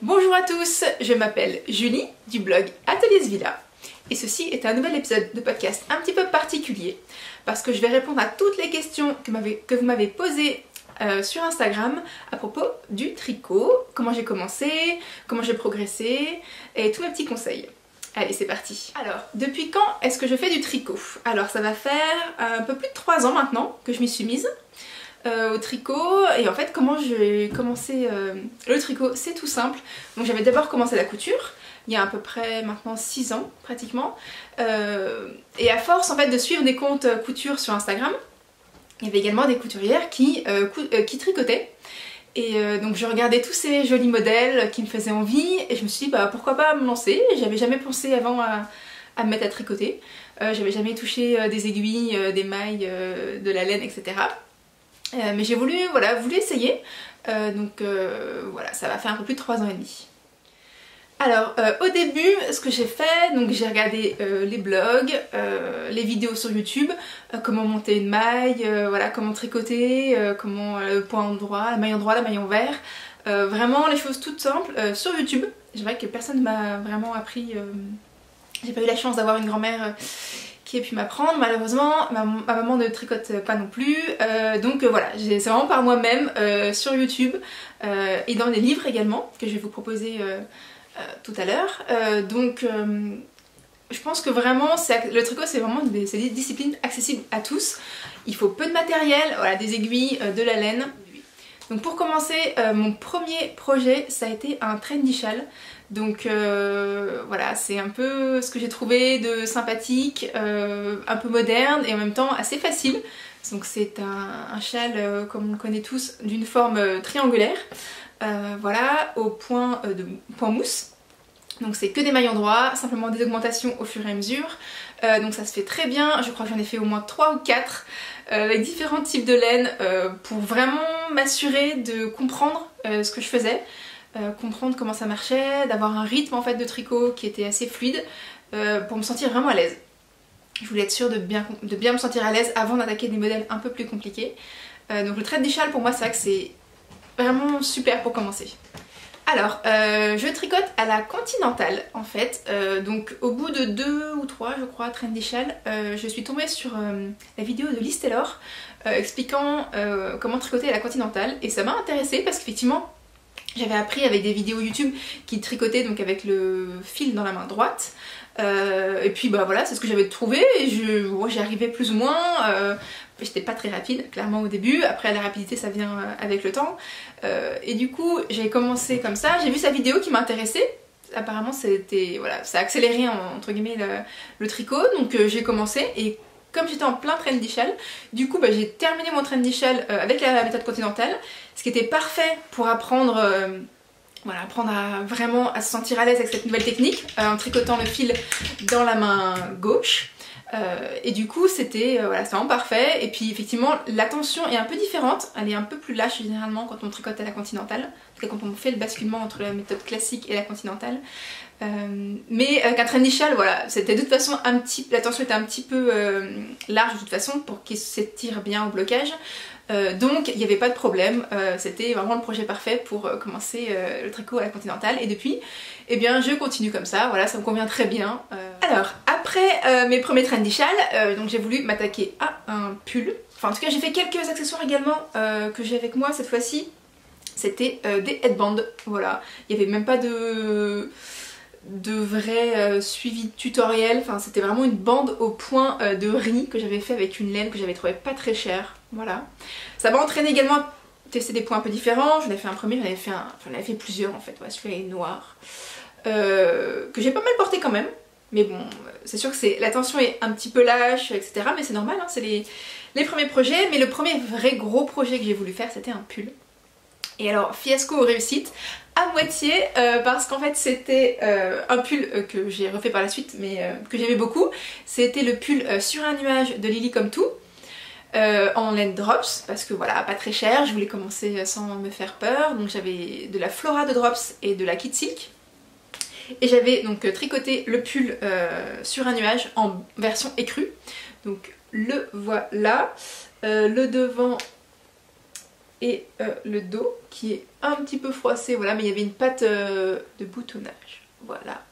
Bonjour à tous, je m'appelle Julie du blog Ateliers Villa et ceci est un nouvel épisode de podcast un petit peu particulier parce que je vais répondre à toutes les questions que vous m'avez posées sur Instagram à propos du tricot, comment j'ai commencé, comment j'ai progressé et tous mes petits conseils. Allez, c'est parti. Alors, depuis quand est-ce que je fais du tricot? Alors ça va faire un peu plus de 3 ans maintenant que je m'y suis mise au tricot. Et en fait, comment j'ai commencé le tricot, c'est tout simple. Donc j'avais d'abord commencé la couture il y a à peu près maintenant 6 ans pratiquement, et à force en fait de suivre des comptes couture sur Instagram, il y avait également des couturières qui tricotaient. Et donc je regardais tous ces jolis modèles qui me faisaient envie et je me suis dit bah pourquoi pas me lancer. J'avais jamais pensé avant à me mettre à tricoter, j'avais jamais touché des aiguilles, des mailles, de la laine, etc. Mais j'ai voulu essayer, voilà, ça va faire un peu plus de 3 ans et demi. Alors au début, ce que j'ai fait, donc j'ai regardé les blogs, les vidéos sur YouTube, comment monter une maille, voilà, comment tricoter, comment le point endroit, la maille endroit, la maille envers, vraiment les choses toutes simples sur YouTube. C'est vrai que personne ne m'a vraiment appris, j'ai pas eu la chance d'avoir une grand-mère qui ait pu m'apprendre, malheureusement ma maman ne tricote pas non plus, donc voilà, c'est vraiment par moi-même sur YouTube et dans les livres également que je vais vous proposer tout à l'heure. Je pense que vraiment le tricot c'est vraiment des disciplines accessibles à tous. Il faut peu de matériel, voilà, des aiguilles, de la laine. Donc pour commencer, mon premier projet ça a été un trendy châle. Donc voilà, c'est un peu ce que j'ai trouvé de sympathique, un peu moderne et en même temps assez facile. Donc c'est un châle comme on le connaît tous, d'une forme triangulaire, voilà, au point mousse. Donc c'est que des mailles endroits, simplement des augmentations au fur et à mesure. Donc ça se fait très bien, je crois que j'en ai fait au moins 3 ou 4 avec différents types de laine pour vraiment m'assurer de comprendre ce que je faisais. Comprendre comment ça marchait, d'avoir un rythme en fait de tricot qui était assez fluide pour me sentir vraiment à l'aise. Je voulais être sûre de bien me sentir à l'aise avant d'attaquer des modèles un peu plus compliqués. Donc le trendy châle pour moi c'est vrai que c'est vraiment super pour commencer. Alors je tricote à la continentale en fait, donc au bout de 2 ou 3 je crois trendy châle, je suis tombée sur la vidéo de Liz Taylor expliquant comment tricoter à la continentale et ça m'a intéressée parce qu'effectivement j'avais appris avec des vidéos YouTube qui tricotaient donc avec le fil dans la main droite, et puis bah voilà, c'est ce que j'avais trouvé et j'y arrivais plus ou moins, j'étais pas très rapide clairement au début, après la rapidité ça vient avec le temps, et du coup j'ai commencé comme ça, j'ai vu sa vidéo qui m'intéressait, apparemment c'était, voilà, ça a accéléré entre guillemets le tricot, donc j'ai commencé et comme j'étais en plein trendy châle, du coup bah, j'ai terminé mon trendy châle avec la méthode continentale, ce qui était parfait pour apprendre, voilà, apprendre vraiment à se sentir à l'aise avec cette nouvelle technique, en tricotant le fil dans la main gauche. Et du coup c'était voilà, vraiment parfait. Et puis effectivement la tension est un peu différente, elle est un peu plus lâche généralement quand on tricote à la continentale, en tout cas quand on fait le basculement entre la méthode classique et la continentale. Mais avec un trendy châle, voilà, c'était de toute façon la tension était un petit peu large de toute façon pour qu'il s'étire bien au blocage. Donc il n'y avait pas de problème, c'était vraiment le projet parfait pour commencer le tricot à la continentale et depuis, eh bien je continue comme ça, voilà, ça me convient très bien. Alors après mes premiers trendy châles, donc j'ai voulu m'attaquer à un pull, enfin en tout cas j'ai fait quelques accessoires également que j'ai avec moi cette fois-ci, c'était des headbands, voilà, il n'y avait même pas de vrai suivi tutoriel, enfin c'était vraiment une bande au point de riz que j'avais fait avec une laine que j'avais trouvé pas très chère, voilà. Ça m'a entraîné également à tester des points un peu différents, j'en ai fait un premier, j'en avais fait plusieurs en fait, ouais, celui-là est noir, que j'ai pas mal porté quand même, mais bon, c'est sûr que la tension est un petit peu lâche, etc. Mais c'est normal, hein, c'est les premiers projets, mais le premier vrai gros projet que j'ai voulu faire c'était un pull. Et alors fiasco ou réussite à moitié, parce qu'en fait c'était un pull que j'ai refait par la suite mais que j'aimais beaucoup. C'était le pull sur un nuage de Lily Come To en laine drops, parce que voilà, pas très cher, je voulais commencer sans me faire peur. Donc j'avais de la Flora de drops et de la Kid Silk. Et j'avais donc tricoté le pull sur un nuage en version écrue. Donc le voilà, le devant et le dos qui est un petit peu froissé, voilà, mais il y avait une patte de boutonnage, voilà,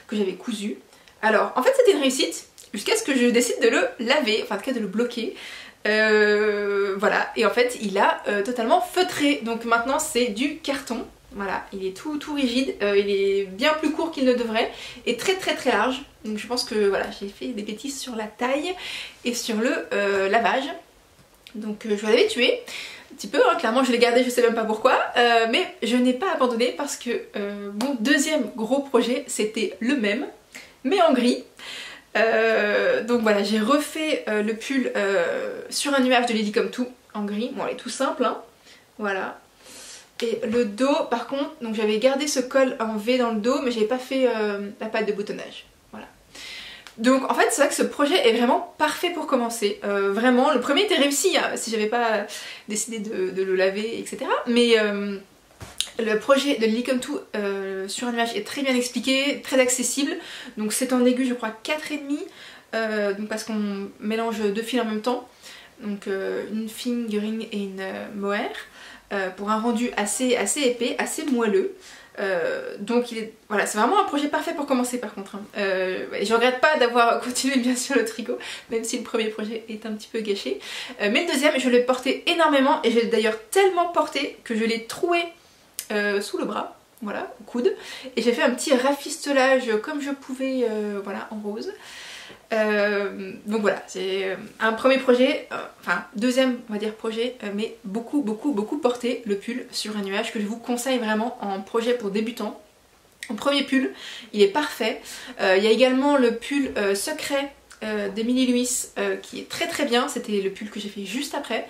que j'avais cousu. Alors en fait c'était une réussite jusqu'à ce que je décide de le laver, enfin en tout cas de le bloquer. Voilà, et en fait il a totalement feutré, donc maintenant c'est du carton. Voilà, il est tout rigide, il est bien plus court qu'il ne devrait et très large. Donc je pense que voilà, j'ai fait des bêtises sur la taille et sur le lavage. Donc je l'avais tué un petit peu, hein, clairement je l'ai gardé, je sais même pas pourquoi, mais je n'ai pas abandonné parce que mon deuxième gros projet c'était le même, mais en gris. Donc voilà, j'ai refait le pull sur un nuage de Lily Come To en gris. Bon, elle est tout simple, hein. Voilà. Et le dos, par contre, donc j'avais gardé ce col en V dans le dos, mais j'avais pas fait la patte de boutonnage. Voilà. Donc en fait, c'est vrai que ce projet est vraiment parfait pour commencer. Vraiment, le premier était réussi, hein, si j'avais pas décidé de le laver, etc. Mais le projet de Lily Come To sur un nuage est très bien expliqué, très accessible. Donc c'est en aiguille, je crois, 4,5, donc parce qu'on mélange deux fils en même temps. Donc une fingering et une mohair. Pour un rendu assez épais, assez moelleux. Donc voilà, c'est vraiment un projet parfait pour commencer par contre. Hein. Je regrette pas d'avoir continué bien sûr le tricot, même si le premier projet est un petit peu gâché. Mais le deuxième, je l'ai porté énormément et je l'ai d'ailleurs tellement porté que je l'ai troué sous le bras, voilà, au coude. Et j'ai fait un petit rafistolage comme je pouvais, voilà, en rose. Donc voilà, c'est un premier projet, enfin deuxième on va dire projet, mais beaucoup porté, le pull sur un nuage que je vous conseille vraiment en projet pour débutants. En premier pull, il est parfait. Il y a également le pull secret d'Emily Louis qui est très bien, c'était le pull que j'ai fait juste après.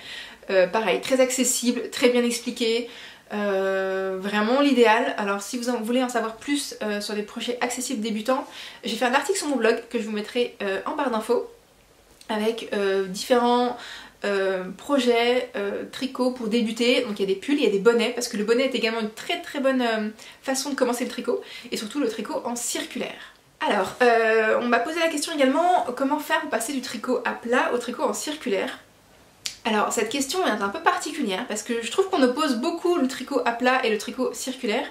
Pareil, très accessible, très bien expliqué. Vraiment l'idéal. Alors si vous voulez en savoir plus sur des projets accessibles débutants, j'ai fait un article sur mon blog que je vous mettrai en barre d'infos avec différents projets tricot pour débuter. Donc il y a des pulls, il y a des bonnets parce que le bonnet est également une très bonne façon de commencer le tricot et surtout le tricot en circulaire. Alors on m'a posé la question également, comment faire pour passer du tricot à plat au tricot en circulaire. Alors cette question est un peu particulière parce que je trouve qu'on oppose beaucoup le tricot à plat et le tricot circulaire,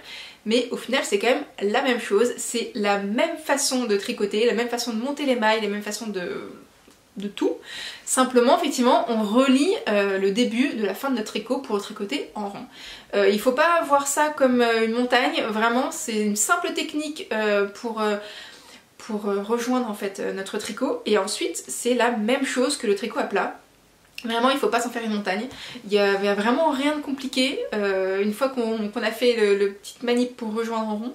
mais au final c'est quand même la même chose, c'est la même façon de tricoter, la même façon de monter les mailles, la même façon de tout. Simplement effectivement on relie le début de la fin de notre tricot pour le tricoter en rond. Il faut pas voir ça comme une montagne, vraiment c'est une simple technique pour rejoindre en fait notre tricot, et ensuite c'est la même chose que le tricot à plat. Vraiment il faut pas s'en faire une montagne, il y avait vraiment rien de compliqué, une fois qu'on a fait le petit manip pour rejoindre en rond,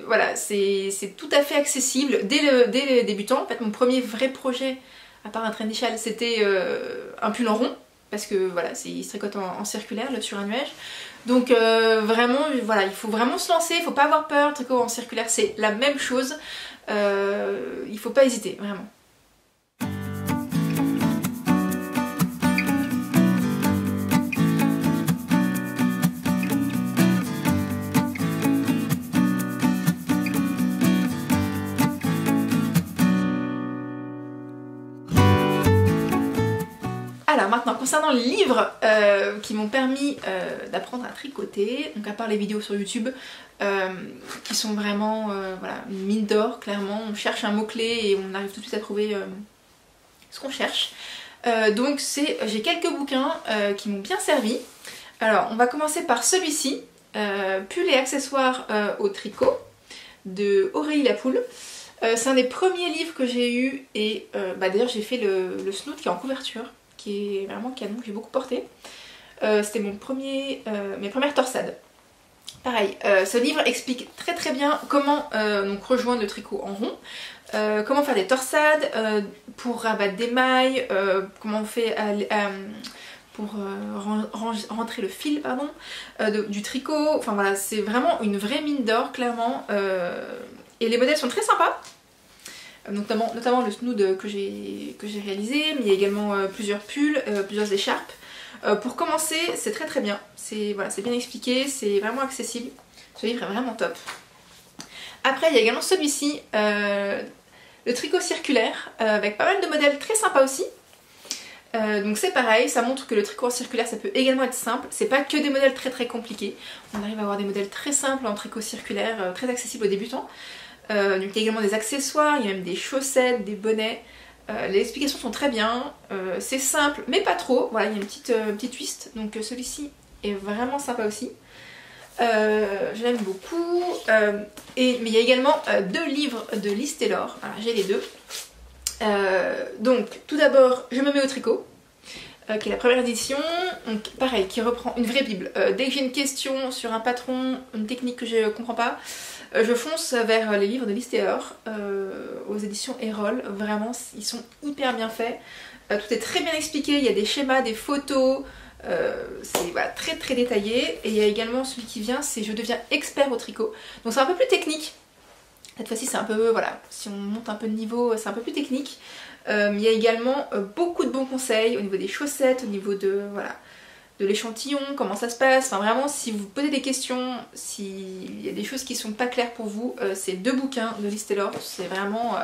voilà c'est tout à fait accessible dès les débutants. En fait mon premier vrai projet, à part un trendy châle, c'était un pull en rond, parce que voilà, il se tricote en circulaire sur un nuage. Donc vraiment voilà, il faut vraiment se lancer, il faut pas avoir peur, le tricot en circulaire c'est la même chose, il faut pas hésiter, vraiment. Alors maintenant, concernant les livres qui m'ont permis d'apprendre à tricoter, donc à part les vidéos sur YouTube, qui sont vraiment voilà, une mine d'or, clairement, on cherche un mot-clé et on arrive tout de suite à trouver ce qu'on cherche. Donc j'ai quelques bouquins qui m'ont bien servi. Alors on va commencer par celui-ci, Pull et accessoires au tricot, de Aurélie Lapoule. C'est un des premiers livres que j'ai eu et d'ailleurs j'ai fait le snoot qui est en couverture, qui est vraiment canon, que j'ai beaucoup porté. C'était mes premières torsades. Pareil, ce livre explique très bien comment donc rejoindre le tricot en rond, comment faire des torsades, pour rabattre des mailles, comment on fait pour rentrer le fil pardon, du tricot. Enfin voilà, c'est vraiment une vraie mine d'or clairement, et les modèles sont très sympas. Notamment le snood que j'ai réalisé, mais il y a également plusieurs pulls, plusieurs écharpes. Pour commencer, c'est très bien, c'est bien expliqué, c'est vraiment accessible, ce livre est vraiment top. Après il y a également celui-ci, le tricot circulaire, avec pas mal de modèles très sympas aussi. Donc c'est pareil, ça montre que le tricot en circulaire ça peut également être simple, c'est pas que des modèles très compliqués, on arrive à avoir des modèles très simples en tricot circulaire, très accessibles aux débutants. Donc il y a également des accessoires, il y a même des chaussettes, des bonnets, les explications sont très bien, c'est simple mais pas trop, voilà il y a une petite twist, donc celui-ci est vraiment sympa aussi. Je l'aime beaucoup, mais il y a également 2 livres de Liz Taylor, voilà, j'ai les deux. Donc tout d'abord je me mets au tricot, qui est la première édition, donc pareil, qui reprend une vraie bible. Dès que j'ai une question sur un patron, une technique que je comprends pas, je fonce vers les livres de Liz Taylor, aux éditions Erol. Vraiment ils sont hyper bien faits, tout est très bien expliqué, il y a des schémas, des photos, c'est voilà, très détaillé. Et il y a également celui qui vient, c'est Je deviens expert au tricot, donc c'est un peu plus technique. Cette fois-ci c'est un peu, voilà, si on monte un peu de niveau, c'est un peu plus technique. Il y a également beaucoup de bons conseils au niveau des chaussettes, au niveau de, voilà, de l'échantillon, comment ça se passe. Enfin vraiment, si vous posez des questions, s'il y a des choses qui sont pas claires pour vous, c'est 2 bouquins de Liz Taylor, c'est vraiment...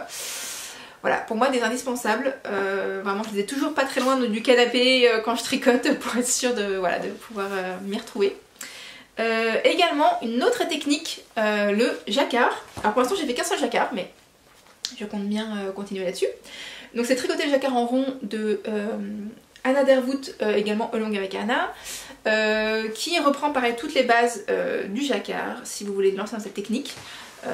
voilà, pour moi des indispensables. Vraiment je les ai toujours pas très loin du canapé quand je tricote pour être sûre de, voilà, de pouvoir m'y retrouver. Également une autre technique, le jacquard. Alors pour l'instant j'ai fait qu'un seul jacquard, mais je compte bien continuer là-dessus. Donc c'est tricoter le jacquard en rond de Anna Dervoot, également Along avec Anna, qui reprend pareil toutes les bases du jacquard si vous voulez lancer dans cette technique.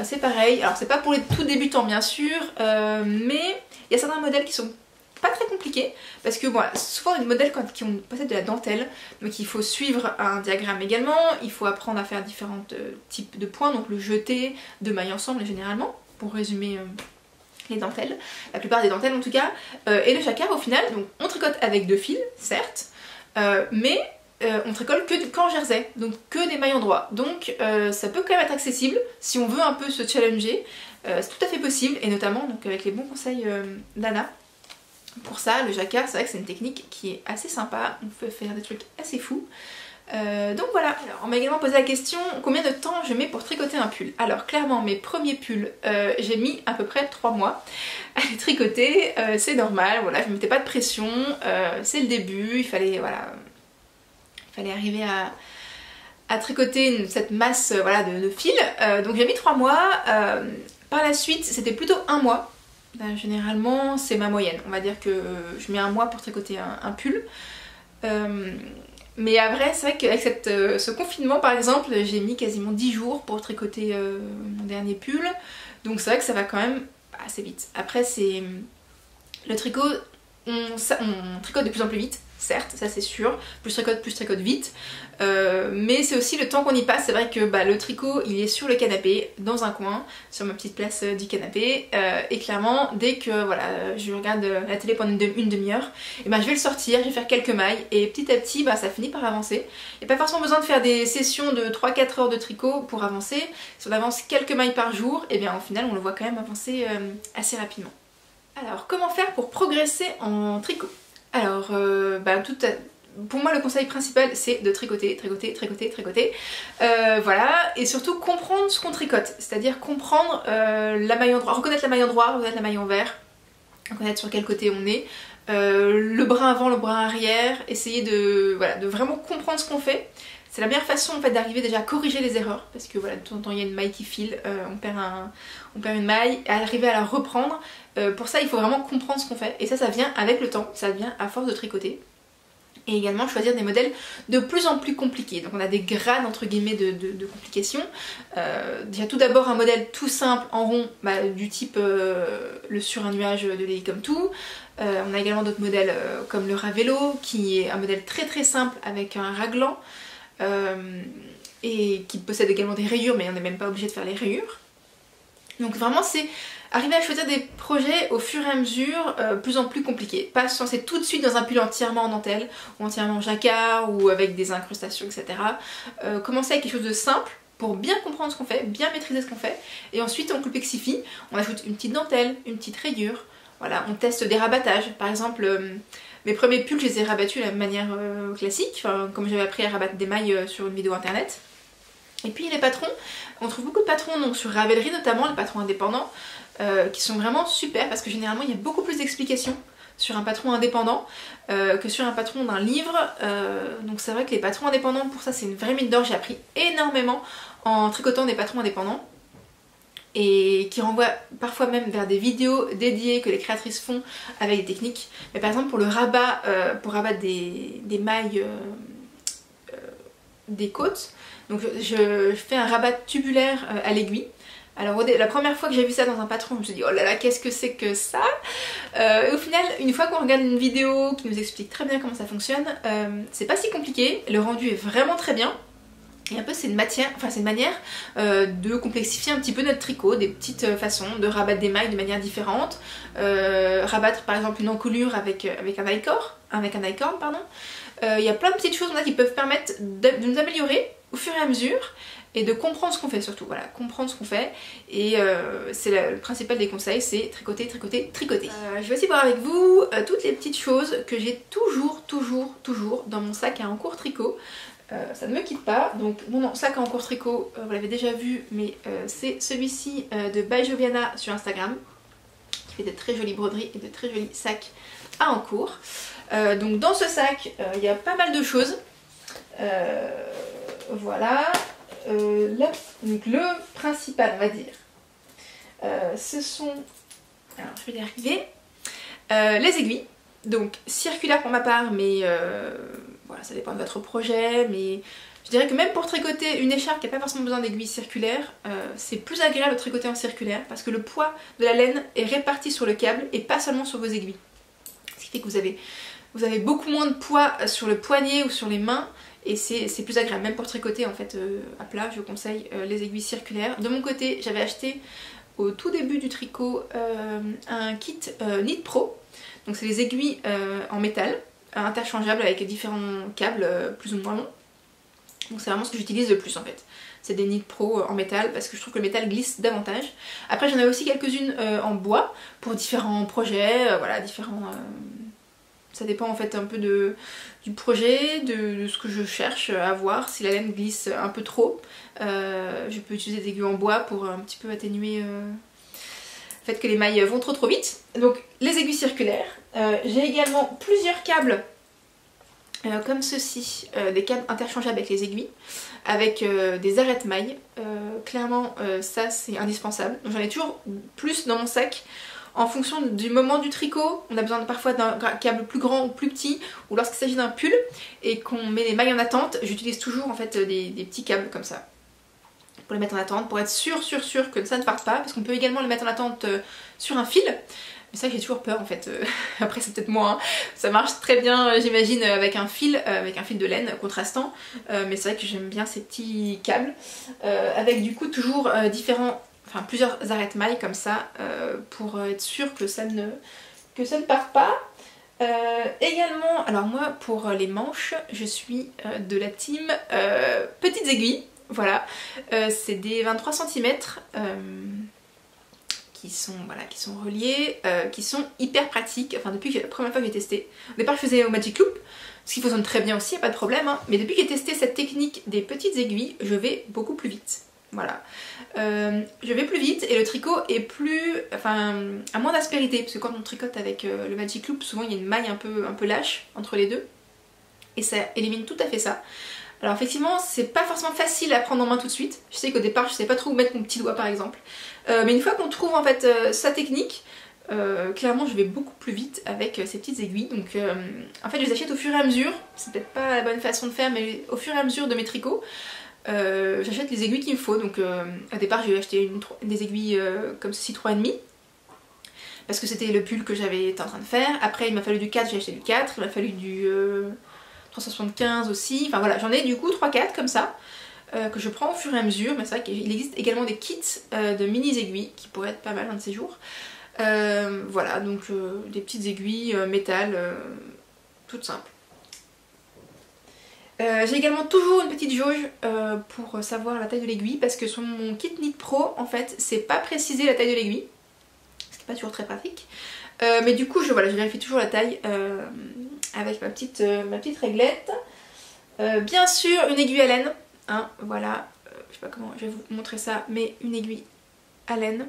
C'est pareil, alors c'est pas pour les tout débutants bien sûr, mais il y a certains modèles qui sont pas très compliqués, parce que bon, souvent les modèles qui ont possèdent de la dentelle, donc il faut suivre un diagramme également, il faut apprendre à faire différents types de points, donc le jeté, de mailles ensemble généralement, pour résumer les dentelles, la plupart des dentelles en tout cas, et le jacquard au final, donc on tricote avec 2 fils, certes, mais on tricote qu'en jersey, donc que des mailles endroits, donc ça peut quand même être accessible si on veut un peu se challenger, c'est tout à fait possible, et notamment donc avec les bons conseils d'Anna. Pour ça, le jacquard, c'est vrai que c'est une technique qui est assez sympa, on peut faire des trucs assez fous. Donc voilà, alors, on m'a également posé la question combien de temps je mets pour tricoter un pull. Alors clairement mes premiers pulls, j'ai mis à peu près 3 mois à les tricoter, c'est normal, voilà, je ne mettais pas de pression, c'est le début, il fallait, voilà, arriver à tricoter cette masse voilà, de fil, donc j'ai mis 3 mois, par la suite c'était plutôt 1 mois. Ben, généralement c'est ma moyenne, on va dire que je mets 1 mois pour tricoter un pull. Mais après c'est vrai qu'avec ce confinement par exemple j'ai mis quasiment 10 jours pour tricoter mon dernier pull, donc c'est vrai que ça va quand même assez vite. Après c'est le tricot, on tricote de plus en plus vite, certes, ça c'est sûr, plus je tricote vite, mais c'est aussi le temps qu'on y passe. C'est vrai que bah, le tricot il est sur le canapé, dans un coin, sur ma petite place du canapé, et clairement dès que voilà, je regarde la télé pendant une demi-heure, et bah, je vais le sortir, je vais faire quelques mailles, et petit à petit bah, ça finit par avancer. Il n'y a pas forcément besoin de faire des sessions de 3-4 heures de tricot pour avancer. Si on avance quelques mailles par jour, et bien au final on le voit quand même avancer assez rapidement. Alors comment faire pour progresser en tricot? Alors pour moi le conseil principal c'est de tricoter, voilà, et surtout comprendre ce qu'on tricote, c'est-à-dire comprendre la maille endroit, reconnaître la maille endroit, reconnaître la maille envers, reconnaître sur quel côté on est, le brin avant, le brin arrière, essayer de, voilà, de vraiment comprendre ce qu'on fait. C'est la meilleure façon en fait d'arriver déjà à corriger les erreurs, parce que voilà, de temps en temps il y a une maille qui file, on perd une maille, et arriver à la reprendre, pour ça il faut vraiment comprendre ce qu'on fait, et ça vient avec le temps, ça vient à force de tricoter. Et également choisir des modèles de plus en plus compliqués, donc on a des grades entre guillemets de complication. Déjà tout d'abord un modèle tout simple en rond, bah, du type le Sur un nuage de Lily Come To. On a également d'autres modèles comme le Ravello, qui est un modèle très simple avec un raglan, et qui possède également des rayures, mais on n'est même pas obligé de faire les rayures. Donc vraiment c'est arriver à choisir des projets au fur et à mesure plus en plus compliqués. Pas se lancer tout de suite dans un pull entièrement en dentelle, ou entièrement en jacquard, ou avec des incrustations, etc. Commencer avec quelque chose de simple pour bien comprendre ce qu'on fait, bien maîtriser ce qu'on fait, et ensuite on complexifie, on ajoute une petite dentelle, une petite rayure, voilà, on teste des rabattages. Par exemple, mes premiers pulls je les ai rabattus de la manière classique, comme j'avais appris à rabattre des mailles sur une vidéo internet. Et puis les patrons, on trouve beaucoup de patrons donc sur Ravelry notamment, les patrons indépendants, qui sont vraiment super parce que généralement il y a beaucoup plus d'explications sur un patron indépendant que sur un patron d'un livre. Donc c'est vrai que les patrons indépendants, pour ça c'est une vraie mine d'or, j'ai appris énormément en tricotant des patrons indépendants. Et qui renvoient parfois même vers des vidéos dédiées que les créatrices font avec des techniques. Mais par exemple pour le rabat, pour rabattre des mailles des côtes, donc je fais un rabat tubulaire à l'aiguille. Alors la première fois que j'ai vu ça dans un patron, je me suis dit oh là là, qu'est-ce que c'est que ça, et au final une fois qu'on regarde une vidéo qui nous explique très bien comment ça fonctionne, c'est pas si compliqué, le rendu est vraiment très bien. Et un peu c'est une manière de complexifier un petit peu notre tricot, des petites façons de rabattre des mailles de manière différente, rabattre par exemple une encolure avec un I-cord, pardon. Il y a plein de petites choses qui peuvent permettre de nous améliorer au fur et à mesure et de comprendre ce qu'on fait surtout, voilà, comprendre ce qu'on fait. Et c'est le principal des conseils, c'est tricoter, tricoter, tricoter. Je vais aussi voir avec vous toutes les petites choses que j'ai toujours dans mon sac à encours tricot. Ça ne me quitte pas, donc mon sac à encours tricot, vous l'avez déjà vu, mais c'est celui-ci de By Joviana sur Instagram, qui fait de très jolies broderies et de très jolis sacs à encours. Donc dans ce sac, il y a pas mal de choses. Voilà. Donc le principal, on va dire, ce sont, alors je vais y arriver, les aiguilles. Donc circulaire pour ma part, mais voilà, ça dépend de votre projet, mais je dirais que même pour tricoter une écharpe qui n'a pas forcément besoin d'aiguilles circulaires, c'est plus agréable de tricoter en circulaire parce que le poids de la laine est réparti sur le câble et pas seulement sur vos aiguilles. Ce qui fait que vous avez beaucoup moins de poids sur le poignet ou sur les mains et c'est plus agréable. Même pour tricoter en fait à plat, je vous conseille les aiguilles circulaires. De mon côté, j'avais acheté au tout début du tricot un kit Knit Pro. Donc c'est les aiguilles en métal, interchangeables avec différents câbles plus ou moins longs. Donc c'est vraiment ce que j'utilise le plus en fait. C'est des Knit Pro en métal parce que je trouve que le métal glisse davantage. Après j'en ai aussi quelques-unes en bois pour différents projets, voilà, différents... ça dépend en fait un peu du projet, de ce que je cherche à voir. Si la laine glisse un peu trop, je peux utiliser des aiguilles en bois pour un petit peu atténuer... le fait que les mailles vont trop vite. Donc les aiguilles circulaires. J'ai également plusieurs câbles comme ceci, des câbles interchangeables avec les aiguilles, avec des arrête-mailles. Clairement ça c'est indispensable. J'en ai toujours plus dans mon sac en fonction du moment du tricot. On a besoin parfois d'un câble plus grand ou plus petit, ou lorsqu'il s'agit d'un pull et qu'on met les mailles en attente, j'utilise toujours en fait des petits câbles comme ça. Pour les mettre en attente, pour être sûr que ça ne parte pas, parce qu'on peut également les mettre en attente sur un fil, mais ça j'ai toujours peur en fait, après c'est peut-être moi, hein. Ça marche très bien j'imagine avec un fil de laine contrastant, mais c'est vrai que j'aime bien ces petits câbles, avec du coup toujours plusieurs arrête-mailles comme ça, pour être sûr que ça ne part pas. Également, alors moi pour les manches, je suis de la team petites aiguilles. Voilà, c'est des 23 cm qui sont reliés, qui sont hyper pratiques, enfin depuis la première fois que j'ai testé. Au départ je faisais au Magic Loop, ce qui fonctionne très bien aussi, y a pas de problème, hein, mais depuis que j'ai testé cette technique des petites aiguilles, je vais beaucoup plus vite. Voilà, je vais plus vite et le tricot est plus, a moins d'aspérité, parce que quand on tricote avec le Magic Loop, souvent il y a une maille un peu lâche entre les deux, et ça élimine tout à fait ça. Alors effectivement c'est pas forcément facile à prendre en main tout de suite, je sais qu'au départ je sais pas trop où mettre mon petit doigt par exemple, mais une fois qu'on trouve en fait sa technique, clairement je vais beaucoup plus vite avec ces petites aiguilles. Donc en fait je les achète au fur et à mesure, c'est peut-être pas la bonne façon de faire, mais au fur et à mesure de mes tricots, j'achète les aiguilles qu'il me faut. Donc au départ j'ai acheté des aiguilles comme ceci 3,5, parce que c'était le pull que j'avais été en train de faire. Après il m'a fallu du 4, j'ai acheté du 4, il m'a fallu du 375 aussi, enfin voilà, j'en ai du coup 3-4 comme ça, que je prends au fur et à mesure, mais c'est vrai qu'il existe également des kits de mini aiguilles qui pourraient être pas mal un de ces jours. Voilà, donc des petites aiguilles métal, toutes simples. J'ai également toujours une petite jauge pour savoir la taille de l'aiguille, parce que sur mon kit Knit Pro, en fait, c'est pas précisé la taille de l'aiguille, ce qui n'est pas toujours très pratique. Mais du coup, je vérifie toujours la taille avec ma petite réglette. Bien sûr, une aiguille à laine, hein, voilà, je sais pas comment je vais vous montrer ça, mais une aiguille à laine.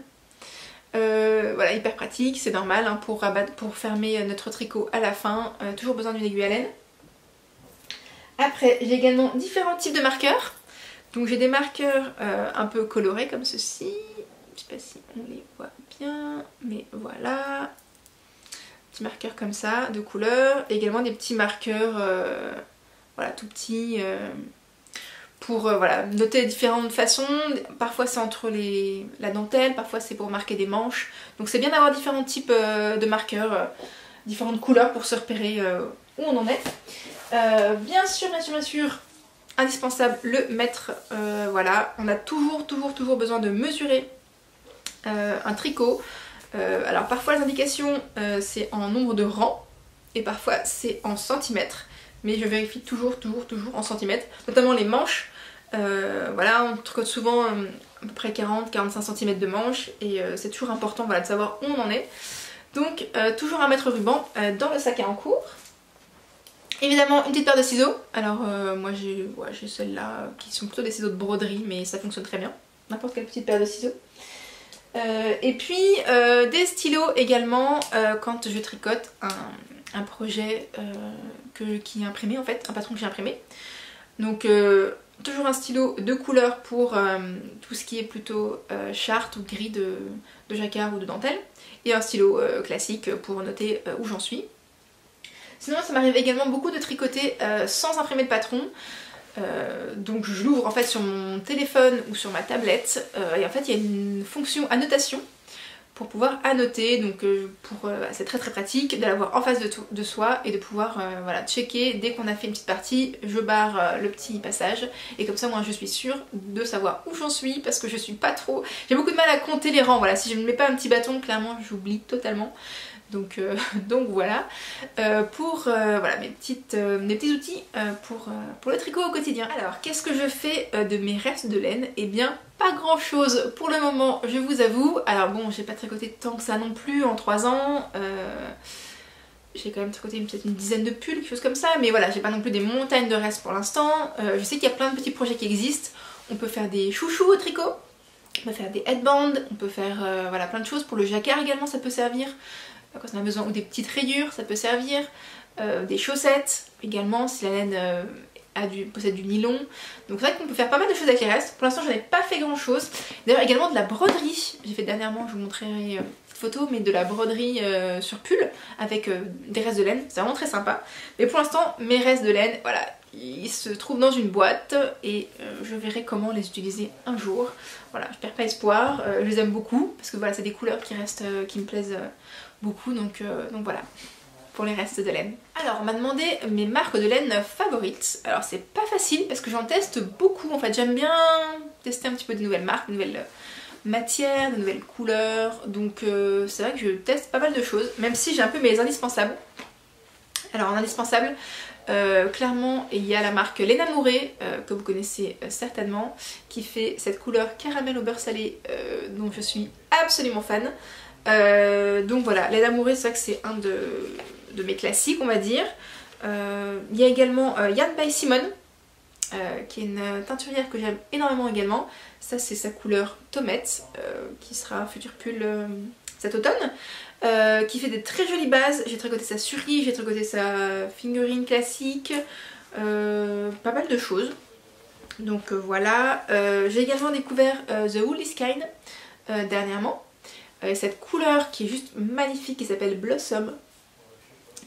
Voilà, hyper pratique, c'est normal hein, pour fermer notre tricot à la fin. Toujours besoin d'une aiguille à laine. Après, j'ai également différents types de marqueurs. Donc j'ai des marqueurs un peu colorés comme ceci. Je sais pas si on les voit bien, mais voilà. Petits marqueurs comme ça, de couleur. Et également des petits marqueurs, voilà, tout petits, pour voilà, noter différentes façons. Parfois c'est entre la dentelle, parfois c'est pour marquer des manches. Donc c'est bien d'avoir différents types de marqueurs, différentes couleurs pour se repérer où on en est. Bien sûr, indispensable le mètre. Voilà, on a toujours besoin de mesurer un tricot. Alors parfois les indications c'est en nombre de rangs et parfois c'est en centimètres, mais je vérifie toujours en centimètres, notamment les manches. Voilà, on tricote souvent à peu près 40-45 cm de manches et c'est toujours important voilà, de savoir où on en est. Donc toujours un mètre ruban dans le sac à encours. Évidemment une petite paire de ciseaux. Alors moi j'ai celles-là qui sont plutôt des ciseaux de broderie, mais ça fonctionne très bien. N'importe quelle petite paire de ciseaux. Et puis des stylos également quand je tricote un projet qui est imprimé en fait, un patron que j'ai imprimé. Donc toujours un stylo de couleur pour tout ce qui est plutôt charte ou gris de jacquard ou de dentelle. Et un stylo classique pour noter où j'en suis. Sinon ça m'arrive également beaucoup de tricoter sans imprimer de patron. Donc je l'ouvre en fait sur mon téléphone ou sur ma tablette et en fait il y a une fonction annotation pour pouvoir annoter, donc c'est très pratique de l'avoir en face de soi et de pouvoir voilà, checker dès qu'on a fait une petite partie, je barre le petit passage et comme ça moi je suis sûre de savoir où j'en suis parce que je suis pas trop... J'ai beaucoup de mal à compter les rangs, voilà, si je ne mets pas un petit bâton clairement j'oublie totalement. Donc voilà, pour voilà, mes petits outils pour le tricot au quotidien. Alors qu'est-ce que je fais de mes restes de laine? Eh bien pas grand chose pour le moment, je vous avoue. Alors bon, j'ai pas tricoté tant que ça non plus en 3 ans. J'ai quand même tricoté peut-être une dizaine de pulls, quelque chose comme ça, mais voilà, j'ai pas non plus des montagnes de restes pour l'instant. Je sais qu'il y a plein de petits projets qui existent. On peut faire des chouchous au tricot, on peut faire des headbands, on peut faire voilà, plein de choses. Pour le jacquard également ça peut servir. Quand on a besoin, ou des petites rayures, ça peut servir, des chaussettes également si la laine possède du nylon. Donc c'est vrai qu'on peut faire pas mal de choses avec les restes. Pour l'instant j'en ai pas fait grand chose. D'ailleurs également de la broderie, j'ai fait dernièrement, je vous montrerai une photo, mais de la broderie sur pull avec des restes de laine, c'est vraiment très sympa. Mais pour l'instant mes restes de laine, voilà, ils se trouvent dans une boîte et je verrai comment les utiliser un jour. Voilà, je perds pas espoir, je les aime beaucoup parce que voilà, c'est des couleurs qui restent, qui me plaisent beaucoup, donc voilà pour les restes de laine. Alors on m'a demandé mes marques de laine favorites. Alors c'est pas facile parce que j'en teste beaucoup en fait, j'aime bien tester un petit peu des nouvelles marques, des nouvelles matières, des nouvelles couleurs, donc c'est vrai que je teste pas mal de choses, même si j'ai un peu mes indispensables. Alors en indispensable, clairement il y a la marque Lena Mouré que vous connaissez certainement, qui fait cette couleur caramel au beurre salé dont je suis absolument fan. Donc voilà, Lena Mouré, c'est vrai que c'est un de mes classiques on va dire. Il y a également Yarn by Simone qui est une teinturière que j'aime énormément également. Ça c'est sa couleur tomate qui sera un futur pull cet automne, qui fait des très jolies bases. J'ai tricoté sa Suri, j'ai tricoté sa fingering classique, pas mal de choses. Donc voilà, j'ai également découvert The Wool is Kind dernièrement. Cette couleur qui est juste magnifique, qui s'appelle Blossom,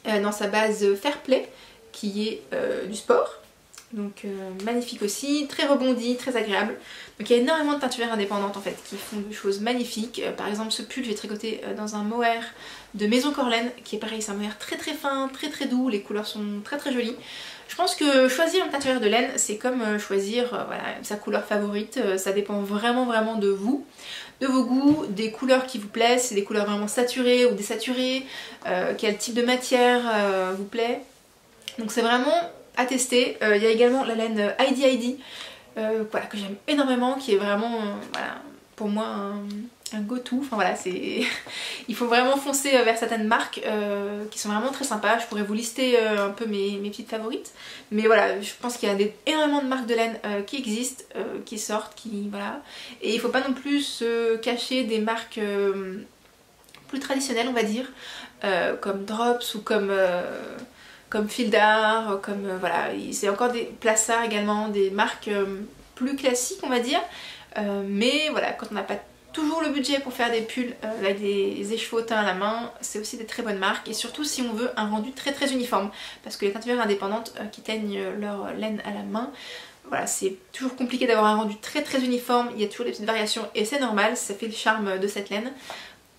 dans sa base Fairplay, qui est du sport. Donc magnifique aussi, très rebondi, très agréable. Donc il y a énormément de teinturières indépendantes en fait qui font des choses magnifiques. Par exemple ce pull j'ai tricoté dans un mohair de Maison Corlaine, qui est pareil, c'est un mohair très fin, très doux, les couleurs sont très jolies. Je pense que choisir une teinturière de laine c'est comme choisir voilà, sa couleur favorite, ça dépend vraiment de vous, de vos goûts, des couleurs qui vous plaisent, c'est des couleurs vraiment saturées ou désaturées, quel type de matière vous plaît. Donc c'est vraiment à tester. Il y a également la laine Heidi voilà, que j'aime énormément, qui est vraiment voilà, pour moi un go-to. Enfin voilà, c'est il faut vraiment foncer vers certaines marques qui sont vraiment très sympas. Je pourrais vous lister un peu mes petites favorites, mais voilà, je pense qu'il y a énormément de marques de laine qui existent, qui sortent, qui voilà, et il faut pas non plus se cacher des marques plus traditionnelles on va dire, comme Drops ou comme Fil d'Art, comme voilà, c'est encore des Plaçard également, des marques plus classiques on va dire, mais voilà, quand on n'a pas toujours le budget pour faire des pulls avec des écheveaux teints à la main, c'est aussi des très bonnes marques, et surtout si on veut un rendu très très uniforme, parce que les teinturières indépendantes qui teignent leur laine à la main, voilà, c'est toujours compliqué d'avoir un rendu très très uniforme, il y a toujours des petites variations et c'est normal, ça fait le charme de cette laine.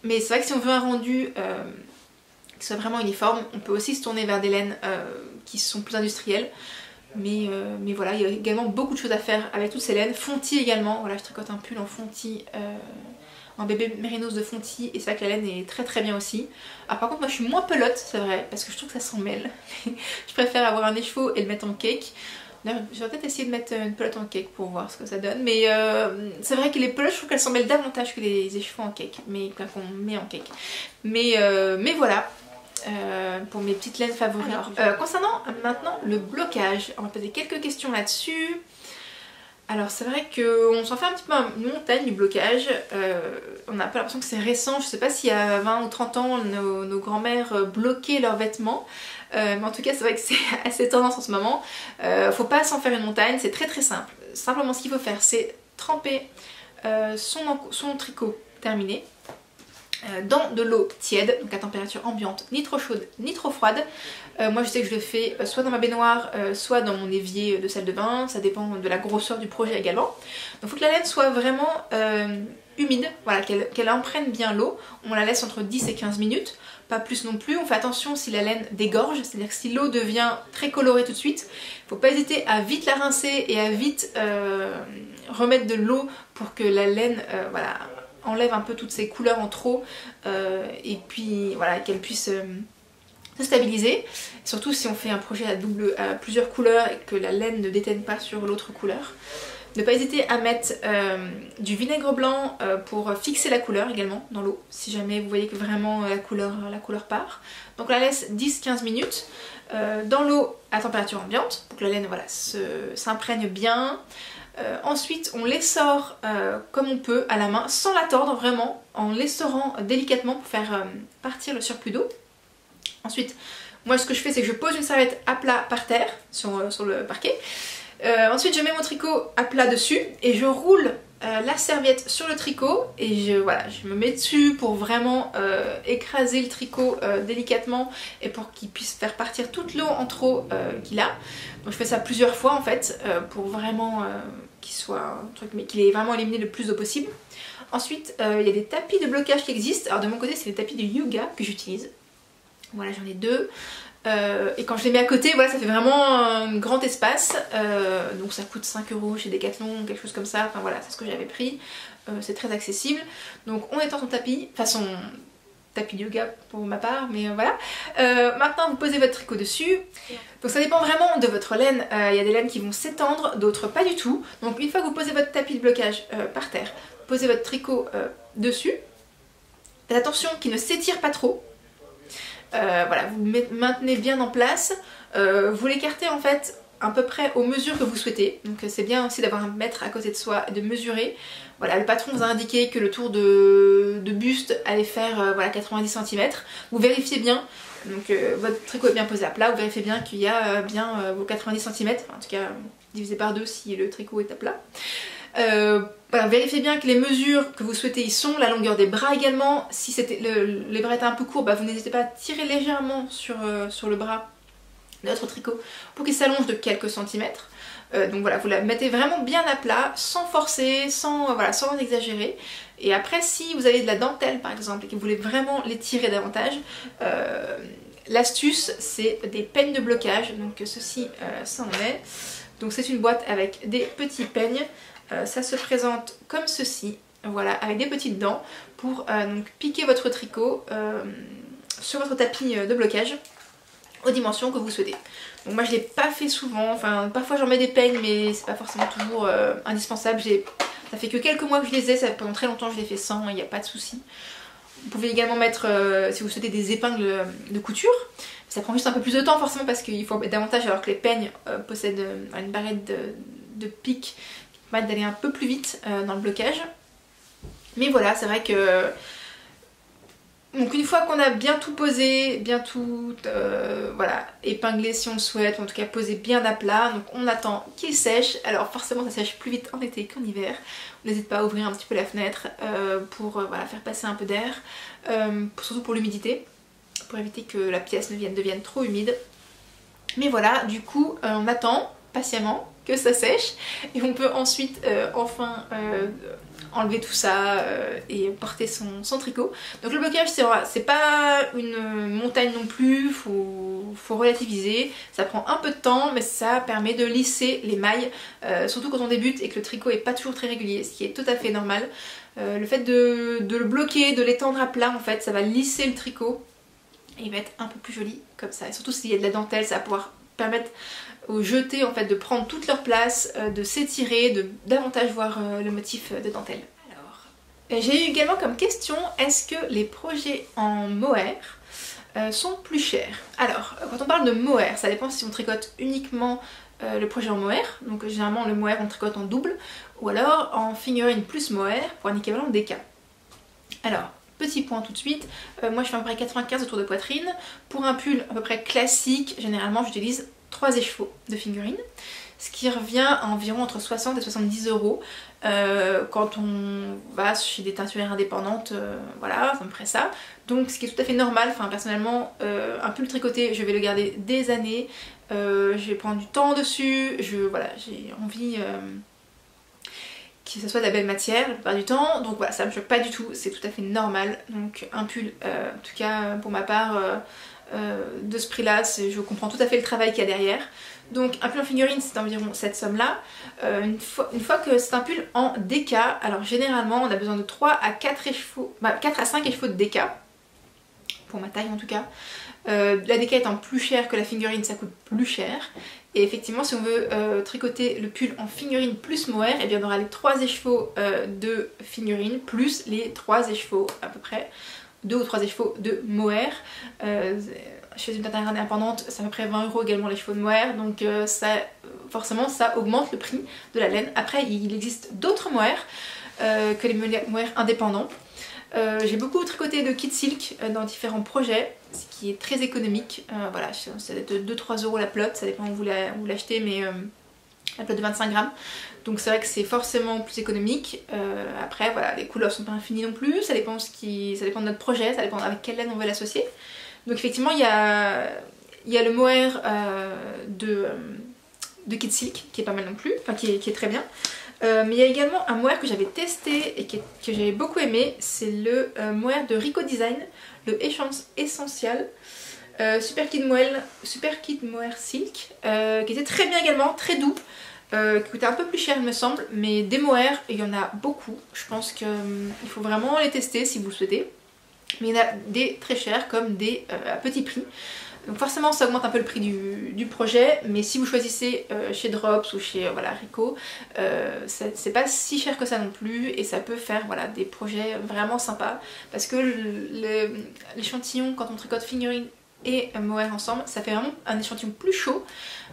Mais c'est vrai que si on veut un rendu qui soit vraiment uniforme, on peut aussi se tourner vers des laines qui sont plus industrielles. Mais voilà, il y a également beaucoup de choses à faire avec toutes ces laines. Fontis également, voilà, je tricote un pull en fontis, en bébé mérinos de fontis, et c'est vrai que la laine est très très bien aussi. Alors par contre moi je suis moins pelote, c'est vrai, parce que je trouve que ça s'en mêle. Je préfère avoir un écheveau et le mettre en cake. Je vais peut-être essayer de mettre une pelote en cake pour voir ce que ça donne, mais c'est vrai que les pelotes je trouve qu'elles s'en mêlent davantage que les écheveaux en cake, mais qu'on met en cake. Mais voilà. Pour mes petites laines favorites. Alors, concernant maintenant le blocage, on va poser quelques questions là-dessus. Alors c'est vrai qu'on s'en fait un petit peu une montagne du blocage, on a un peu l'impression que c'est récent, je sais pas s'il y a 20 ou 30 ans nos grands-mères bloquaient leurs vêtements, mais en tout cas c'est vrai que c'est assez tendance en ce moment. Faut pas s'en faire une montagne, c'est très très simple. Simplement ce qu'il faut faire c'est tremper son tricot terminé dans de l'eau tiède, donc à température ambiante, ni trop chaude ni trop froide. Moi je sais que je le fais soit dans ma baignoire, soit dans mon évier de salle de bain, ça dépend de la grosseur du projet également. Donc il faut que la laine soit vraiment humide, voilà, qu'elle imprègne bien l'eau. On la laisse entre 10 et 15 minutes, pas plus non plus. On fait attention si la laine dégorge, c'est-à-dire que si l'eau devient très colorée tout de suite, il faut pas hésiter à vite la rincer et à vite remettre de l'eau pour que la laine voilà, enlève un peu toutes ces couleurs en trop, et puis voilà, qu'elle puisse se stabiliser, surtout si on fait un projet à plusieurs couleurs et que la laine ne déteigne pas sur l'autre couleur. Ne pas hésiter à mettre du vinaigre blanc pour fixer la couleur également dans l'eau, si jamais vous voyez que vraiment la couleur part. Donc on la laisse 10-15 minutes dans l'eau à température ambiante pour que la laine voilà, s'imprègne bien. Ensuite on l'essore comme on peut à la main, sans la tordre vraiment, en l'essorant délicatement pour faire partir le surplus d'eau. Ensuite, moi ce que je fais c'est que je pose une serviette à plat par terre sur le parquet. Ensuite je mets mon tricot à plat dessus et je roule la serviette sur le tricot et voilà, je me mets dessus pour vraiment écraser le tricot délicatement et pour qu'il puisse faire partir toute l'eau en trop qu'il a. Donc je fais ça plusieurs fois en fait pour vraiment qu'il ait vraiment éliminé le plus d'eau possible. Ensuite il y a des tapis de blocage qui existent. Alors de mon côté c'est les tapis de yoga que j'utilise. Voilà, j'en ai deux. Et quand je les mets à côté, voilà, ça fait vraiment un grand espace. Donc ça coûte 5 € chez Decathlon, quelque chose comme ça. Enfin voilà, c'est ce que j'avais pris. C'est très accessible. Donc on étend son tapis, enfin son tapis de yoga pour ma part, mais voilà. Maintenant vous posez votre tricot dessus. Donc ça dépend vraiment de votre laine. Il y a des laines qui vont s'étendre, d'autres pas du tout. Donc une fois que vous posez votre tapis de blocage par terre, posez votre tricot dessus. Faites attention qu'il ne s'étire pas trop. Voilà, vous le maintenez bien en place, vous l'écartez en fait à peu près aux mesures que vous souhaitez, donc c'est bien aussi d'avoir un mètre à côté de soi et de mesurer. Voilà, le patron vous a indiqué que le tour de buste allait faire voilà, 90 cm, vous vérifiez bien, donc votre tricot est bien posé à plat, vous vérifiez bien qu'il y a bien vos 90 cm, en tout cas divisé par 2 si le tricot est à plat. Voilà, vérifiez bien que les mesures que vous souhaitez y sont, la longueur des bras également. Si les bras étaient un peu courts, bah, vous n'hésitez pas à tirer légèrement sur le bras de votre tricot pour qu'il s'allonge de quelques centimètres. Donc voilà, vous la mettez vraiment bien à plat, sans forcer, sans en exagérer. Et après, si vous avez de la dentelle par exemple et que vous voulez vraiment l'étirer davantage, l'astuce c'est des peignes de blocage. Donc ceci, ça en est. Donc c'est une boîte avec des petits peignes. Ça se présente comme ceci, voilà, avec des petites dents pour donc piquer votre tricot sur votre tapis de blocage aux dimensions que vous souhaitez. Donc moi je l'ai pas fait souvent, enfin parfois j'en mets des peignes mais c'est pas forcément toujours indispensable. Ça fait que quelques mois que je les ai, pendant très longtemps je les fais sans, il n'y a pas de souci. Vous pouvez également mettre, si vous souhaitez, des épingles de couture. Ça prend juste un peu plus de temps forcément parce qu'il faut en mettre davantage alors que les peignes possèdent une barrette de pique qui permet d'aller un peu plus vite dans le blocage. Mais voilà, c'est vrai que Donc une fois qu'on a bien tout posé, bien tout voilà, épinglé si on le souhaite, ou en tout cas posé bien à plat, donc on attend qu'il sèche. Alors forcément ça sèche plus vite en été qu'en hiver. On n'hésite pas à ouvrir un petit peu la fenêtre pour voilà, faire passer un peu d'air, surtout pour l'humidité, pour éviter que la pièce ne devienne trop humide. Mais voilà, du coup on attend patiemment que ça sèche et on peut ensuite enfin enlever tout ça et porter son tricot. Donc le blocage c'est pas une montagne non plus, faut relativiser, ça prend un peu de temps mais ça permet de lisser les mailles, surtout quand on débute et que le tricot est pas toujours très régulier, ce qui est tout à fait normal. Le fait de le bloquer, de l'étendre à plat en fait, ça va lisser le tricot et il va être un peu plus joli comme ça, et surtout s'il y a de la dentelle, ça va pouvoir permettre aux jetés en fait de prendre toute leur place, de s'étirer, de davantage voir le motif de dentelle. Alors, j'ai eu également comme question, est-ce que les projets en mohair sont plus chers? Alors, quand on parle de mohair, ça dépend si on tricote uniquement le projet en mohair, donc généralement le mohair on tricote en double, ou alors en figurine plus mohair pour un équivalent DK. Alors, petit point tout de suite, moi je fais à peu près 95 autour de poitrine. Pour un pull à peu près classique, généralement j'utilise 3 écheveaux de figurine, ce qui revient à environ entre 60 et 70 euros quand on va chez des teinturières indépendantes, voilà, c'est à peu près ça. Donc ce qui est tout à fait normal, enfin personnellement, un pull tricoté, je vais le garder des années, je vais prendre du temps dessus, voilà, j'ai envie que ce soit de la belle matière la plupart du temps, donc voilà, ça me choque pas du tout, c'est tout à fait normal. Donc un pull, en tout cas pour ma part, de ce prix là, je comprends tout à fait le travail qu'il y a derrière. Donc un pull en figurine c'est environ cette somme là. Une fois que c'est un pull en DK, alors généralement on a besoin de 3 à 4 écheveaux, 4 à 5 écheveaux de DK, pour ma taille en tout cas. La DK étant plus chère que la figurine, ça coûte plus cher. Et effectivement si on veut tricoter le pull en figurine plus mohair, et bien on aura les 3 écheveaux de figurine plus les 3 écheveaux à peu près, 2 ou 3 écheveaux de mohair. Chez une teinturière indépendante c'est à peu près 20 euros également l'écheveau de mohair, donc forcément ça augmente le prix de la laine. Après il existe d'autres mohairs que les mohairs indépendants. J'ai beaucoup tricoté de kit silk dans différents projets, ce qui est très économique. Voilà, ça va être 2-3 euros la pelote, ça dépend où vous l'achetez, mais la pelote de 25 grammes. Donc c'est vrai que c'est forcément plus économique. Après voilà, les couleurs sont pas infinies non plus, ça dépend de notre projet, ça dépend avec quelle laine on veut l'associer. Donc effectivement il y a le mohair de kit silk qui est pas mal non plus, enfin qui est très bien. Mais il y a également un mohair que j'avais testé et que j'avais beaucoup aimé, c'est le mohair de Rico Design, le Essential Super Kid Mohair Silk, qui était très bien également, très doux, qui coûtait un peu plus cher il me semble, mais des mohairs il y en a beaucoup, je pense qu'il faut vraiment les tester si vous le souhaitez. Mais il y en a des très chers comme des à petit prix. Donc forcément ça augmente un peu le prix du projet, mais si vous choisissez chez Drops ou chez voilà, Rico, c'est pas si cher que ça non plus et ça peut faire voilà, des projets vraiment sympas. Parce que l'échantillon quand on tricote figurine et mohair ensemble, ça fait vraiment un échantillon plus chaud.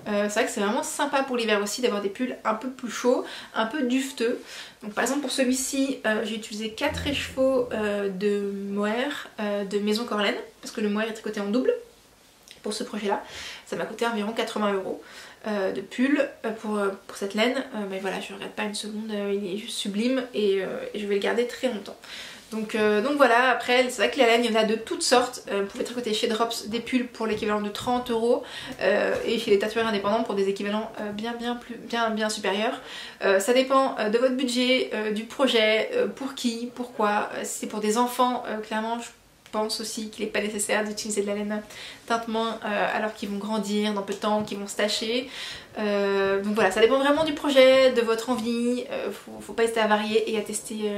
C'est vrai que c'est vraiment sympa pour l'hiver aussi d'avoir des pulls un peu plus chauds, un peu dufteux. Donc par exemple pour celui-ci, j'ai utilisé 4 écheveaux de mohair de Maison Corlaine, parce que le mohair est tricoté en double. Pour ce projet là, ça m'a coûté environ 80 euros de pull pour cette laine, mais voilà, je ne regrette pas une seconde, il est juste sublime et je vais le garder très longtemps. Donc voilà, après c'est vrai que la laine il y en a de toutes sortes, vous pouvez tricoter chez Drops des pulls pour l'équivalent de 30 euros et chez les tatoueurs indépendants pour des équivalents bien supérieurs. Ça dépend de votre budget, du projet, pour qui, pourquoi. Si c'est pour des enfants, clairement je pense aussi qu'il n'est pas nécessaire d'utiliser de la laine tintement alors qu'ils vont grandir dans peu de temps, qu'ils vont se tacher. Donc voilà, ça dépend vraiment du projet, de votre envie, faut pas hésiter à varier et à tester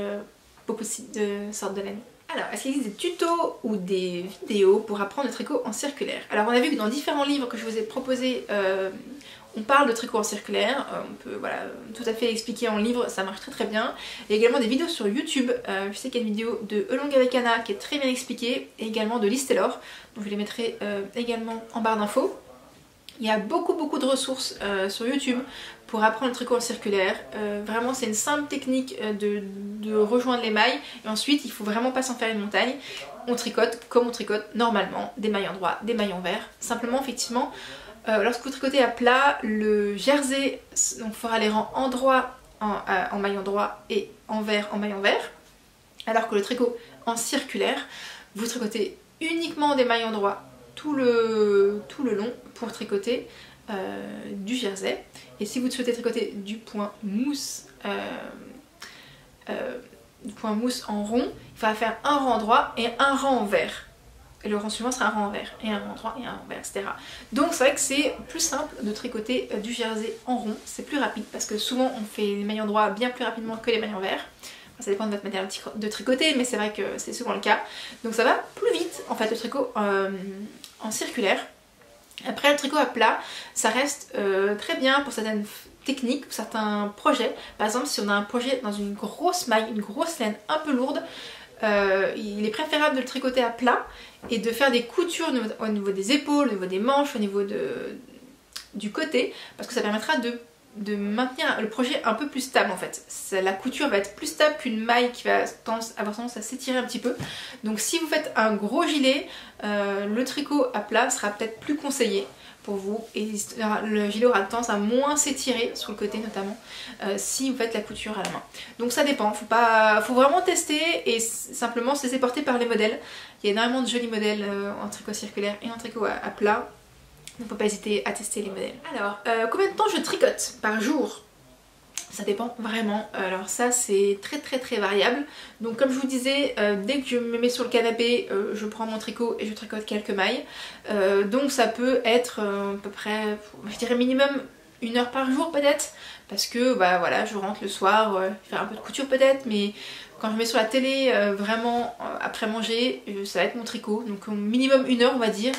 beaucoup de sortes de laine. Alors, est-ce qu'il existe des tutos ou des vidéos pour apprendre le tricot en circulaire? Alors on a vu que dans différents livres que je vous ai proposés, on parle de tricot en circulaire, on peut voilà, tout à fait expliquer en livre, ça marche très bien. Il y a également des vidéos sur YouTube, je sais qu'il y a une vidéo de Elongaricana qui est très bien expliquée, et également de Liz Taylor, donc je les mettrai également en barre d'infos. Il y a beaucoup de ressources sur YouTube pour apprendre le tricot en circulaire. Vraiment c'est une simple technique de rejoindre les mailles et ensuite il faut vraiment pas s'en faire une montagne. On tricote comme on tricote normalement, des mailles endroits, des mailles envers. Simplement effectivement lorsque vous tricotez à plat, le jersey donc, fera les rangs endroits en maille endroit et envers en maille envers. Alors que le tricot en circulaire, vous tricotez uniquement des mailles endroits tout le long pour tricoter du jersey. Et si vous souhaitez tricoter du point mousse en rond, il faudra faire un rang droit et un rang envers. Et le rang suivant sera un rang envers, et un rang droit et un rang envers, etc. Donc c'est vrai que c'est plus simple de tricoter du jersey en rond, c'est plus rapide parce que souvent on fait les mailles endroits bien plus rapidement que les mailles envers. Ça dépend de votre matériel de tricoter, mais c'est vrai que c'est souvent le cas. Donc ça va plus vite en fait le tricot en circulaire. Après le tricot à plat, ça reste très bien pour certaines techniques, pour certains projets. Par exemple si on a un projet dans une grosse maille, une grosse laine un peu lourde, il est préférable de le tricoter à plat et de faire des coutures au niveau des épaules, au niveau des manches, au niveau du côté, parce que ça permettra de maintenir le projet un peu plus stable en fait. La couture va être plus stable qu'une maille qui va avoir tendance à s'étirer un petit peu. Donc si vous faites un gros gilet, le tricot à plat sera peut-être plus conseillé pour vous et le gilet aura tendance à moins s'étirer sur le côté notamment si vous faites la couture à la main. Donc ça dépend, faut vraiment tester et simplement se laisser porter par les modèles. Il y a énormément de jolis modèles en tricot circulaire et en tricot à plat. Donc faut pas hésiter à tester les modèles. Alors, combien de temps je tricote par jour? Ça dépend vraiment. Alors ça c'est très variable. Donc comme je vous disais, dès que je me mets sur le canapé, je prends mon tricot et je tricote quelques mailles. Donc ça peut être à peu près, je dirais minimum 1 heure par jour peut-être. Parce que bah voilà, je rentre le soir, faire un peu de couture peut-être, mais quand je mets sur la télé vraiment après manger, ça va être mon tricot. Donc au minimum 1 heure on va dire.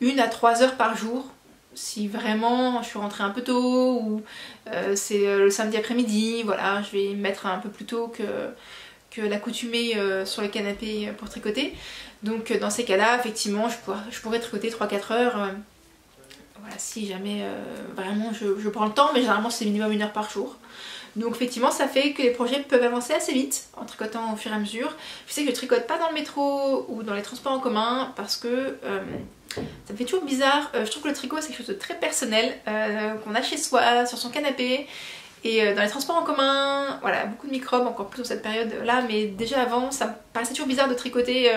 1 à 3 heures par jour, si vraiment je suis rentrée un peu tôt ou c'est le samedi après-midi, voilà, je vais me mettre un peu plus tôt que l'accoutumée sur le canapé pour tricoter. Donc dans ces cas-là, effectivement, je pourrais tricoter 3-4 heures, voilà, si jamais vraiment je prends le temps, mais généralement c'est minimum 1 heure par jour. Donc effectivement ça fait que les projets peuvent avancer assez vite en tricotant au fur et à mesure. Je sais que je tricote pas dans le métro ou dans les transports en commun parce que ça me fait toujours bizarre. Je trouve que le tricot c'est quelque chose de très personnel qu'on a chez soi, sur son canapé. Et dans les transports en commun, voilà, beaucoup de microbes, encore plus dans cette période là, mais déjà avant ça me paraissait toujours bizarre de tricoter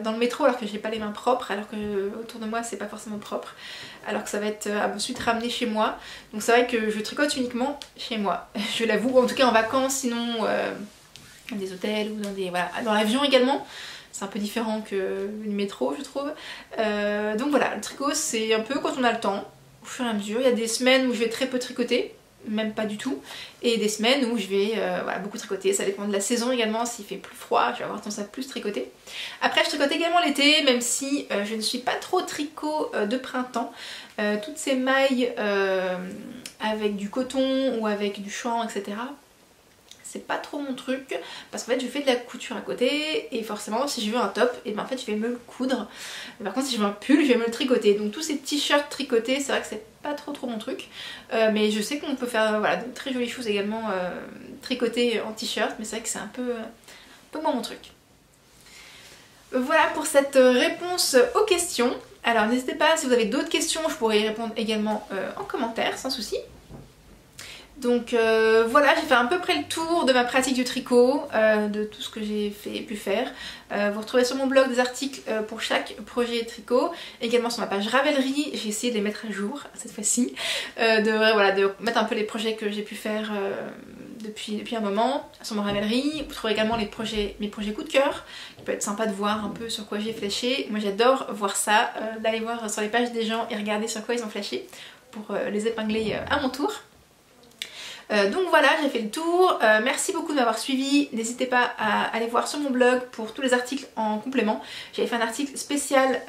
dans le métro alors que j'ai pas les mains propres, alors que autour de moi c'est pas forcément propre, alors que ça va être ensuite ramené chez moi. Donc c'est vrai que je tricote uniquement chez moi, je l'avoue, en tout cas en vacances, sinon dans des hôtels ou voilà, dans l'avion également. C'est un peu différent que le métro je trouve. Donc voilà, le tricot c'est un peu quand on a le temps, au fur et à mesure. Il y a des semaines où je vais très peu tricoter, même pas du tout, et des semaines où je vais voilà, beaucoup tricoter. Ça dépend de la saison également, s'il fait plus froid je vais avoir tendance à plus tricoter. Après je tricote également l'été, même si je ne suis pas trop tricot de printemps. Toutes ces mailles avec du coton ou avec du chanvre, etc., c'est pas trop mon truc parce qu'en fait je fais de la couture à côté et forcément si je veux un top, et ben en fait je vais me le coudre. Et par contre si je veux un pull, je vais me le tricoter. Donc tous ces t-shirts tricotés, c'est vrai que c'est pas trop mon truc, mais je sais qu'on peut faire voilà, de très jolies choses également tricotées en t-shirt, mais c'est vrai que c'est un peu moins mon truc. Voilà pour cette réponse aux questions. Alors n'hésitez pas, si vous avez d'autres questions, je pourrais y répondre également en commentaire sans souci. Donc voilà, j'ai fait à peu près le tour de ma pratique du tricot, de tout ce que j'ai pu faire. Vous retrouvez sur mon blog des articles pour chaque projet tricot, également sur ma page Ravelry. J'ai essayé de les mettre à jour cette fois-ci, de mettre un peu les projets que j'ai pu faire depuis un moment sur mon Ravelry. Vous trouverez également mes projets coup de cœur, qui peut être sympa de voir un peu sur quoi j'ai flashé. Moi j'adore voir ça, d'aller voir sur les pages des gens et regarder sur quoi ils ont flashé pour les épingler à mon tour. Donc voilà, j'ai fait le tour. Merci beaucoup de m'avoir suivi. N'hésitez pas à aller voir sur mon blog pour tous les articles en complément. J'avais fait un article spécial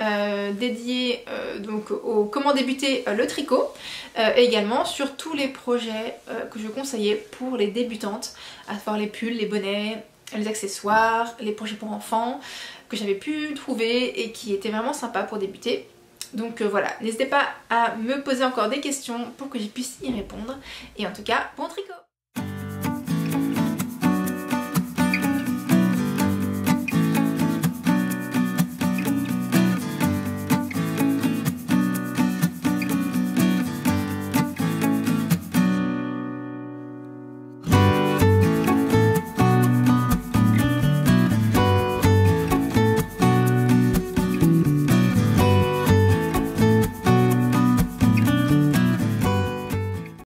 dédié donc au comment débuter le tricot, et également sur tous les projets que je conseillais pour les débutantes, à savoir les pulls, les bonnets, les accessoires, les projets pour enfants que j'avais pu trouver et qui étaient vraiment sympas pour débuter. Donc voilà, n'hésitez pas à me poser encore des questions pour que je puisse y répondre. Et en tout cas, bon tricot!